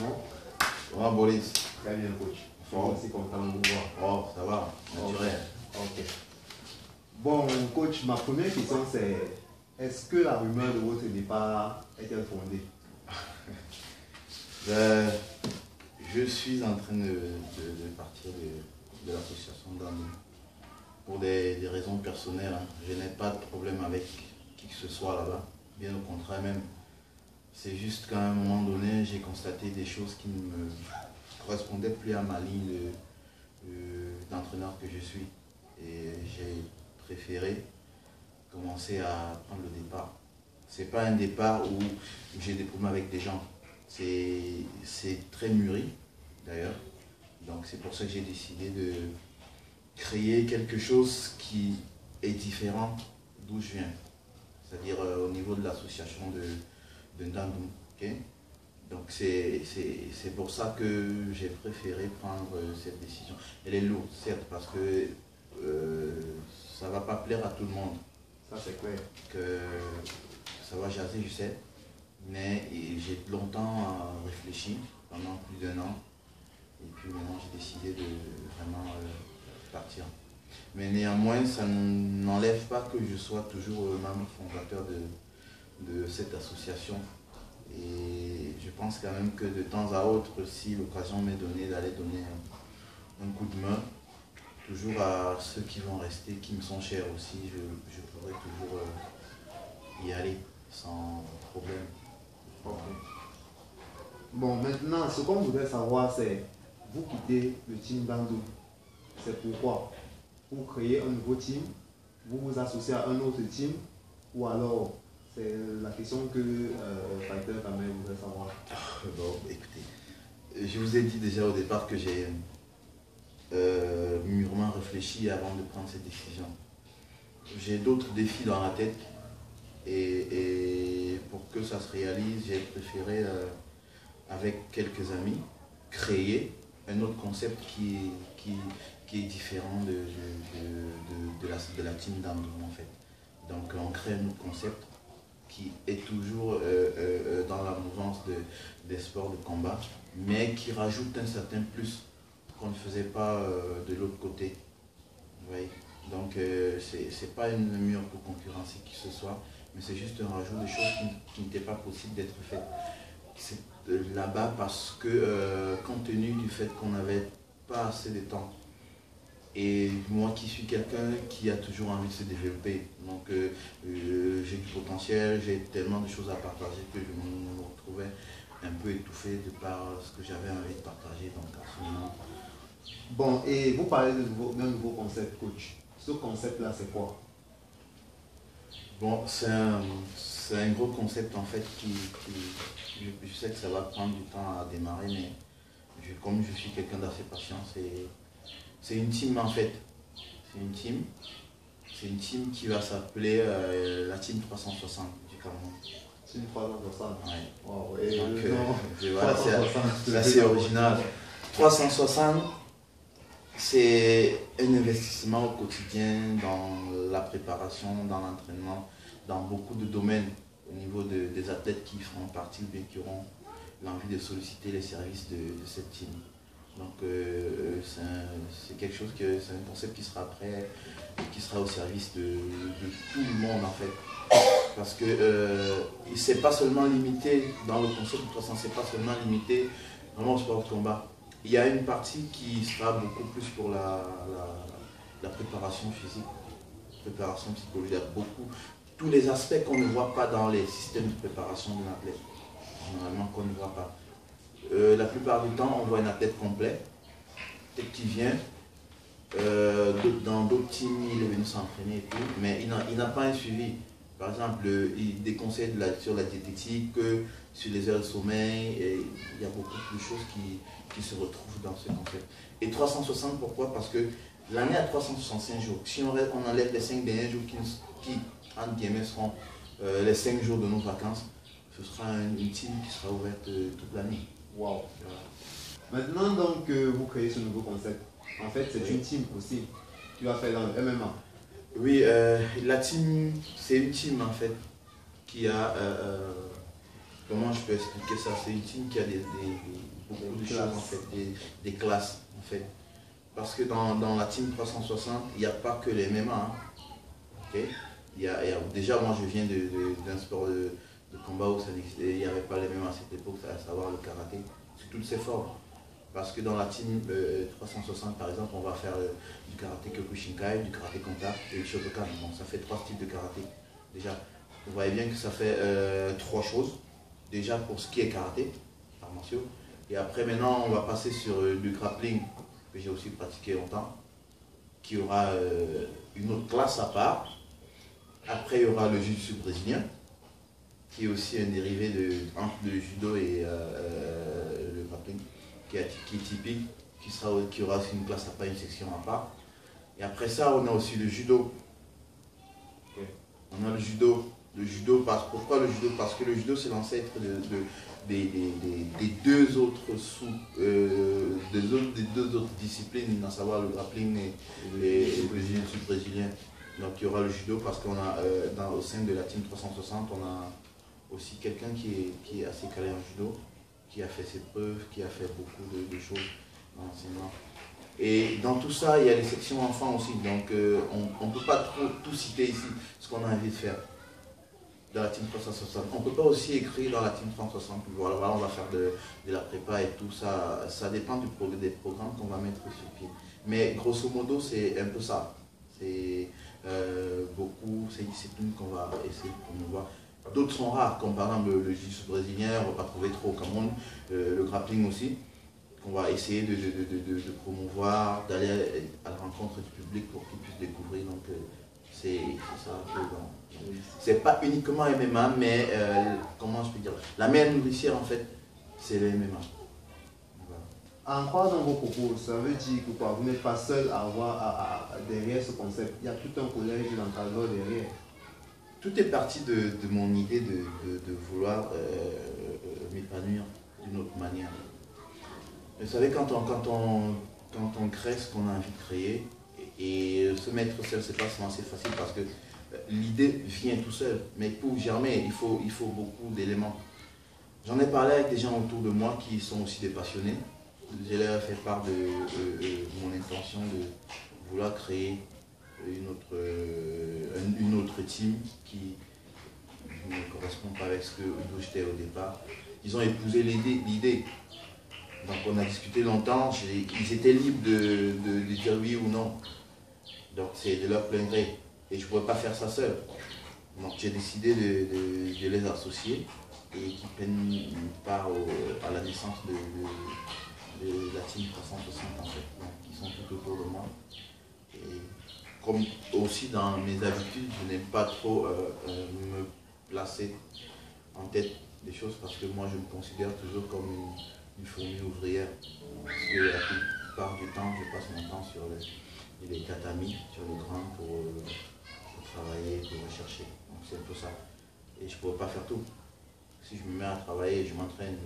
Bon. Comment Boris? Très bien, coach. Je suis aussi content de vous voir. Oh, ça va, naturel. Ok. Bon, coach, ma première question c'est est-ce que la rumeur de votre départ est-elle fondée? Je suis en train de partir de l'association d'Andou. Pour des raisons personnelles, hein. Je n'ai pas de problème avec qui que ce soit là-bas. Bien au contraire même. C'est juste qu'à un moment donné, j'ai constaté des choses qui ne me correspondaient plus à ma ligne d'entraîneur que je suis. Et j'ai préféré commencer à prendre le départ. C'est pas un départ où j'ai des problèmes avec des gens. C'est très mûri d'ailleurs. Donc c'est pour ça que j'ai décidé de créer quelque chose qui est différent d'où je viens. C'est-à-dire au niveau de l'association de Ndandou. Okay? Donc c'est pour ça que j'ai préféré prendre cette décision. Elle est lourde, certes, parce que ça ne va pas plaire à tout le monde. Ça c'est clair. Que ça va jaser, je sais. Mais j'ai longtemps réfléchi, pendant plus d'1 an. Et puis maintenant j'ai décidé de vraiment partir. Mais néanmoins, ça n'enlève pas que je sois toujours membre fondateur de cette association. Et je pense quand même que de temps à autre, si l'occasion m'est donnée d'aller donner un coup de main, toujours à ceux qui vont rester, qui me sont chers aussi, je pourrais toujours y aller sans problème. Ok. Bon, maintenant, ce qu'on voudrait savoir, c'est vous quittez le team Ndandou. C'est pourquoi? Pour créer un nouveau team, vous vous associez à un autre team, ou alors c'est la question que Fighter Kamel voudrait savoir. Bon, écoutez, je vous ai dit déjà au départ que j'ai mûrement réfléchi avant de prendre cette décision. J'ai d'autres défis dans la tête et pour que ça se réalise, j'ai préféré, avec quelques amis, créer un autre concept qui est différent de la team Ndandou en fait. Donc on crée un autre concept qui est toujours dans la mouvance des sports de combat, mais qui rajoute un certain plus qu'on ne faisait pas de l'autre côté. Vous voyez? Donc c'est pas une mur pour concurrencer qui que ce soit, mais c'est juste un rajout de choses qui n'étaient pas possibles d'être faites. C'est là-bas parce que compte tenu du fait qu'on n'avait pas assez de temps, et moi qui suis quelqu'un qui a toujours envie de se développer, donc j'ai du potentiel, j'ai tellement de choses à partager que je me retrouvais un peu étouffé de par ce que j'avais envie de partager. Donc à ce moment. Bon, et vous parlez d'un nouveau concept, coach. Ce concept-là, c'est quoi? Bon, c'est un gros concept en fait je sais que ça va prendre du temps à démarrer, mais comme je suis quelqu'un d'assez patient, c'est une team en fait. C'est une team qui va s'appeler la team 360 du Cameroun. Team 360. Ouais. Wow, donc voilà, c'est assez original. 360, c'est un investissement au quotidien dans la préparation, dans l'entraînement, dans beaucoup de domaines au niveau des athlètes qui feront partie ou bien qui auront l'envie de solliciter les services de cette team. Donc c'est quelque chose c'est un concept qui sera prêt, qui sera au service de tout le monde en fait. Parce que il ne s'est pas seulement limité dans le concept de 300, c'est pas seulement limité vraiment au sport de combat. Il y a une partie qui sera beaucoup plus pour la préparation physique, préparation psychologique. Il y a beaucoup, tous les aspects qu'on ne voit pas dans les systèmes de préparation d'un athlète, généralement qu'on ne voit pas. La plupart du temps, on voit un athlète complet, peut-être qui vient, dans d'autres teams, il est venu s'entraîner et tout, mais il n'a pas un suivi. Par exemple, il déconseille sur la diététique, sur les heures de sommeil, et il y a beaucoup de choses qui se retrouvent dans ce concept. Et 360, pourquoi? Parce que l'année a 365 jours. Si on enlève les 5 derniers jours qui entre guillemets, seront les 5 jours de nos vacances, ce sera une team qui sera ouverte toute l'année. Wow. Voilà. Maintenant, donc, vous créez ce nouveau concept. En fait, c'est une team aussi. Tu vas faire dans le MMA. Oui, la team, c'est une team en fait qui a comment je peux expliquer ça? C'est une team qui a beaucoup de choses en fait, des classes en fait. Parce que dans la team 360, il n'y a pas que les MMA. Hein. Okay? Déjà, moi je viens d'un sport de combat où il n'y avait pas les MMA à cette époque, à savoir le karaté, sous toutes ses formes. Parce que dans la team 360, par exemple, on va faire du karaté Kyokushinkai, du karaté Kanta et du Shotokan. Bon, ça fait 3 styles de karaté. Déjà, vous voyez bien que ça fait 3 choses. Déjà pour ce qui est karaté, arts martiaux. Et après, maintenant, on va passer sur le grappling, que j'ai aussi pratiqué longtemps, qui aura une autre classe à part. Après, il y aura le jiu-jitsu brésilien, qui est aussi un dérivé entre le judo et le grappling, qui est typique, qui aura aussi une classe à part, une section à part. Et après ça, on a aussi le judo. Okay. On a le judo. Pourquoi le judo? Parce que le judo, c'est l'ancêtre des deux autres disciplines, à savoir le grappling et le jiu-jitsu brésilien. Donc il y aura le judo parce qu'on a au sein de la team 360, on a aussi quelqu'un qui est assez calé en judo, qui a fait ses preuves, qui a fait beaucoup de choses dans l'enseignement. Et dans tout ça, il y a les sections enfants aussi, donc on ne peut pas trop tout citer ici, ce qu'on a envie de faire dans la team 360. On ne peut pas aussi écrire dans la team 360, voilà, on va faire de la prépa et tout ça, ça dépend des programmes qu'on va mettre sur pied. Mais grosso modo, c'est un peu ça. C'est ces disciplines qu'on va essayer de promouvoir. D'autres sont rares, comme par exemple le jiu-jitsu brésilien, on ne va pas trouver trop au Cameroun, le grappling aussi, qu'on va essayer de promouvoir, d'aller à la rencontre du public pour qu'ils puissent découvrir. Donc c'est ça un peu. C'est pas uniquement MMA, mais comment je peux dire, la mère nourricière en fait, c'est le MMA. En croisant vos propos, ça veut dire que quoi, vous n'êtes pas seul à avoir derrière ce concept. Il y a tout un collège d'encadreurs derrière. Tout est parti de mon idée de vouloir m'épanouir d'une autre manière. Vous savez, quand on crée ce qu'on a envie de créer, et se mettre seul, c'est pas assez facile parce que l'idée vient tout seul. Mais pour germer, il faut beaucoup d'éléments. J'en ai parlé avec des gens autour de moi qui sont aussi des passionnés. Je leur ai fait part de mon intention de vouloir créer une autre team qui ne correspond pas avec d'où j'étais au départ. Ils ont épousé l'idée. Donc on a discuté longtemps, ils étaient libres de dire oui ou non. Donc c'est de leur plein gré. Et je ne pouvais pas faire ça seul. Donc j'ai décidé de les associer et qu'ils prennent une part à la naissance de la team 360 en fait. Donc ils sont tout autour de moi. Et comme aussi dans mes habitudes, je n'aime pas trop me placer en tête des choses parce que moi je me considère toujours comme une fourmi ouvrière. Parce que la plupart du temps, je passe mon temps sur les tatamis, sur le grain pour travailler, pour rechercher. Donc c'est un peu ça. Et je ne pourrais pas faire tout. Si je me mets à travailler, j'entraîne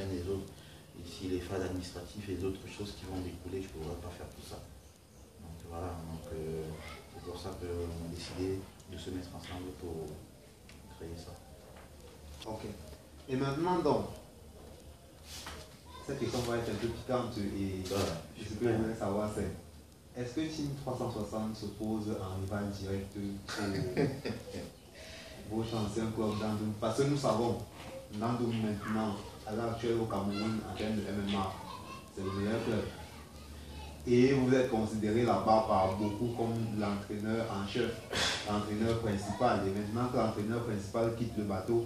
les autres. Et si les phases administratives et d'autres choses qui vont découler, je ne pourrais pas faire tout ça. Donc voilà, c'est pour ça qu'on a décidé de se mettre ensemble pour créer ça. Ok. Et maintenant donc, cette question va être un peu piquante et voilà, ce que je voulais savoir c'est, est-ce que Team 360 se pose en rival direct pour vos anciens clubs d'Andoum? Parce que nous savons, Nandoum maintenant, à l'heure actuelle au Cameroun, en termes de MMA, c'est le meilleur club. Et vous êtes considéré là-bas par beaucoup comme l'entraîneur en chef, l'entraîneur principal. Et maintenant que l'entraîneur principal quitte le bateau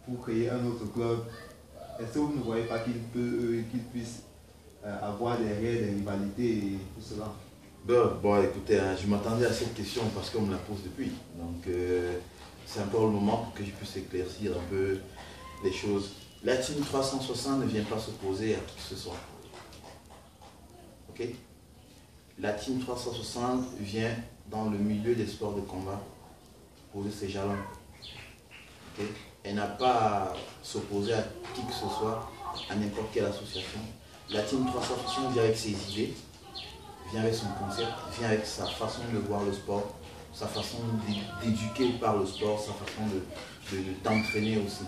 pour créer un autre club, est-ce que vous ne voyez pas qu'il puisse avoir derrière des rivalités et tout cela? Bon écoutez, je m'attendais à cette question parce qu'on me la pose depuis. Donc c'est encore le moment pour que je puisse éclaircir un peu les choses. La team 360 ne vient pas s'opposer à qui que ce soit. Ok? La team 360 vient dans le milieu des sports de combat poser ses jalons. Okay? Elle n'a pas à s'opposer à qui que ce soit, à n'importe quelle association. La team 360 vient avec ses idées, vient avec son concept, vient avec sa façon de voir le sport, sa façon d'éduquer par le sport, sa façon d'entraîner aussi.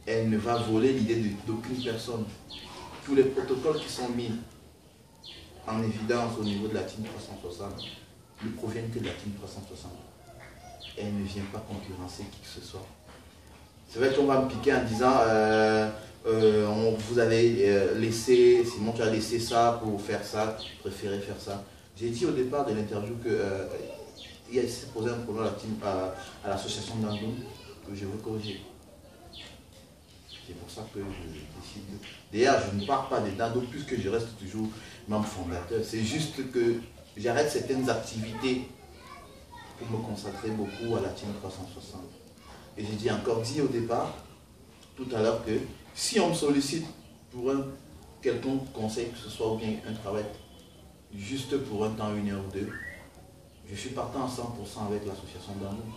elle ne va voler l'idée d'aucune personne. Tous les protocoles qui sont mis en évidence au niveau de la Team 360 ne proviennent que de la Team 360. Elle ne vient pas concurrencer qui que ce soit. C'est vrai qu'on va me piquer en disant vous avez laissé, Simon, tu as laissé ça pour faire ça, tu préférais faire ça. J'ai dit au départ de l'interview que il s'est posé un problème à l'association d'Andoum que je veux corriger. C'est pour ça que je décide. D'ailleurs, je ne pars pas des Dando puisque je reste toujours membre fondateur. C'est juste que j'arrête certaines activités pour me consacrer beaucoup à la Team 360. Et j'ai dit encore dit au départ, tout à l'heure, que si on me sollicite pour un quelconque conseil, que ce soit ou bien un travail, juste pour un temps, 1 heure ou 2, je suis partant à 100% avec l'association d'Andoum.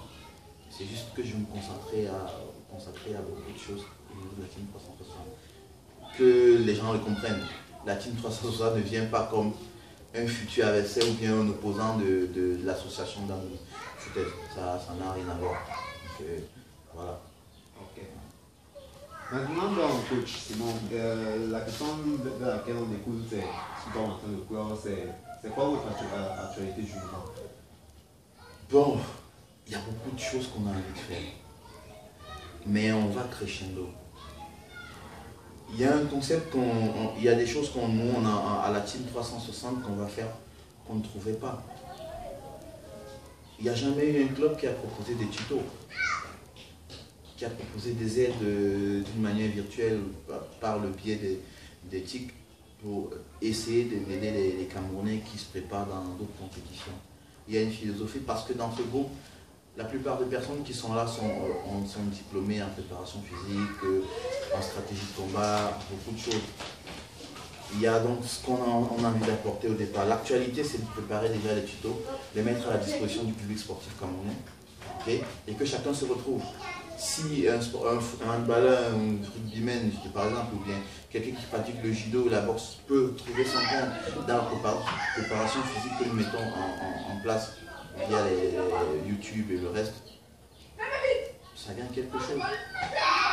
C'est juste que je me consacrais à beaucoup de choses au niveau de la Team 360. Que les gens le comprennent. La Team 360 ne vient pas comme un futur adversaire ou bien un opposant de l'association d'Andoum. Ça n'a rien à voir. Donc, voilà. Ok. Maintenant, donc, coach Simon, la question de laquelle on écoute, c'est ce qu'on est en train de clore, c'est quoi votre actualité du moment? Bon, il y a beaucoup de choses qu'on a envie de faire. Mais on va crescendo. Il y a un concept, il y a des choses qu'on nous, on a à la Team 360 qu'on va faire qu'on ne trouvait pas. Il n'y a jamais eu un club qui a proposé des tutos, qui a proposé des aides d'une manière virtuelle par le biais des TIC pour essayer d'aider les Camerounais qui se préparent dans d'autres compétitions. Il y a une philosophie parce que dans ce groupe, la plupart des personnes qui sont là sont diplômées en préparation physique, en stratégie de combat, beaucoup de choses. Il y a donc ce qu'on a envie d'apporter au départ. L'actualité, c'est de préparer déjà les tutos, les mettre à la disposition du public sportif camerounais, okay, et que chacun se retrouve. Si un handballeur, un rugbyman, par exemple, ou bien quelqu'un qui pratique le judo ou la boxe peut trouver son compte dans la préparation physique que nous mettons en place via les YouTube et le reste, ça gagne quelque chose.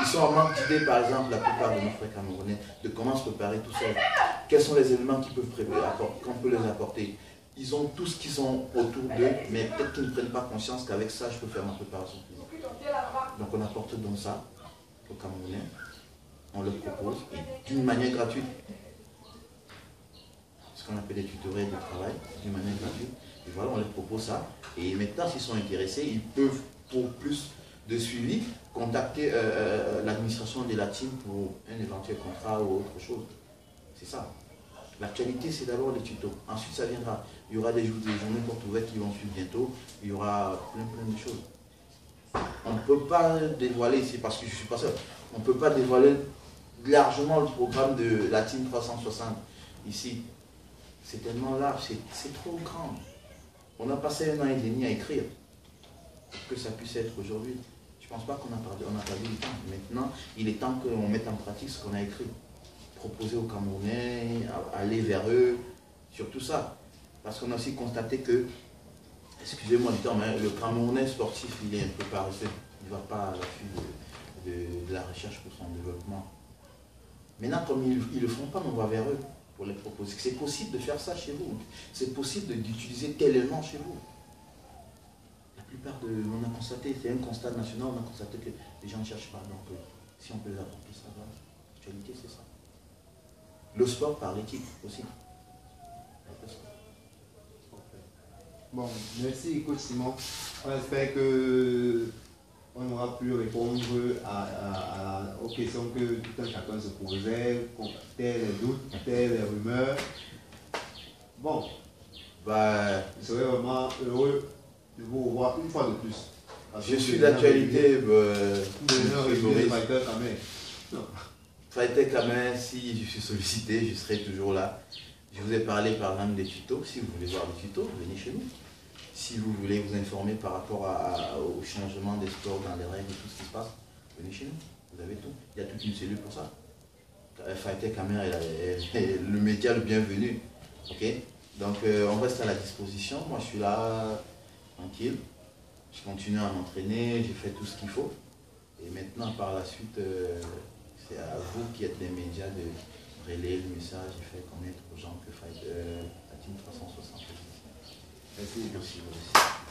Ils sont en manque d'idées, par exemple, la plupart de nos frères camerounais, de comment se préparer tout seul. Quels sont les éléments qu'on peut les apporter? Ils ont tout ce qui sont autour d'eux, mais peut-être qu'ils ne prennent pas conscience qu'avec ça, je peux faire ma préparation physique. Donc on apporte donc ça aux Camerounais, on leur propose, d'une manière gratuite, ce qu'on appelle des tutoriels de travail, d'une manière gratuite. Et voilà, on leur propose ça. Et maintenant, s'ils sont intéressés, ils peuvent, pour plus de suivi, contacter l'administration de la team pour un éventuel contrat ou autre chose. C'est ça. L'actualité, c'est d'abord les tutos. Ensuite, ça viendra. Il y aura des journées portes ouvertes qui vont suivre bientôt. Il y aura plein de choses. On ne peut pas dévoiler ici, parce que je ne suis pas seul, on ne peut pas dévoiler largement le programme de la Team 360 ici. C'est tellement large, c'est trop grand. On a passé 1 an et demi à écrire pour que ça puisse être aujourd'hui. Je ne pense pas qu'on a perdu du temps. Maintenant, il est temps qu'on mette en pratique ce qu'on a écrit. Proposer aux Camerounais, aller vers eux, sur tout ça. Parce qu'on a aussi constaté que, excusez-moi du terme, le Camerounais sportif, il est un peu paresseux. Il ne va pas à l'affût de la recherche pour son développement. Maintenant, comme ils ne le font pas, on va vers eux pour les proposer. C'est possible de faire ça chez vous. C'est possible d'utiliser tel élément chez vous. La plupart on a constaté, c'est un constat national, on a constaté que les gens ne cherchent pas. Donc, si on peut les apporter, ça va. L'actualité, c'est ça. Le sport par l'équipe aussi. Bon, merci coach Simon. On espère que on aura pu répondre aux questions que tout un chacun se posait, tels les doutes, tels les rumeurs. Bon, je serais vraiment heureux de vous revoir une fois de plus. Je suis d'actualité. Fighter Kamer, si je suis sollicité, je serai toujours là. Je vous ai parlé par exemple des tutos. Si vous voulez voir des tutos, venez chez nous. Si vous voulez vous informer par rapport au changement des sports dans les règles et tout ce qui se passe, venez chez nous. Vous avez tout. Il y a toute une cellule pour ça. Fighter Kamer est le média le bienvenu. Ok. Donc on reste à la disposition. Moi je suis là, tranquille. Je continue à m'entraîner, j'ai fait tout ce qu'il faut. Et maintenant par la suite... C'est à vous qui êtes les médias de relayer le message et faire connaître aux gens que la Team 360 existe. Merci. Merci.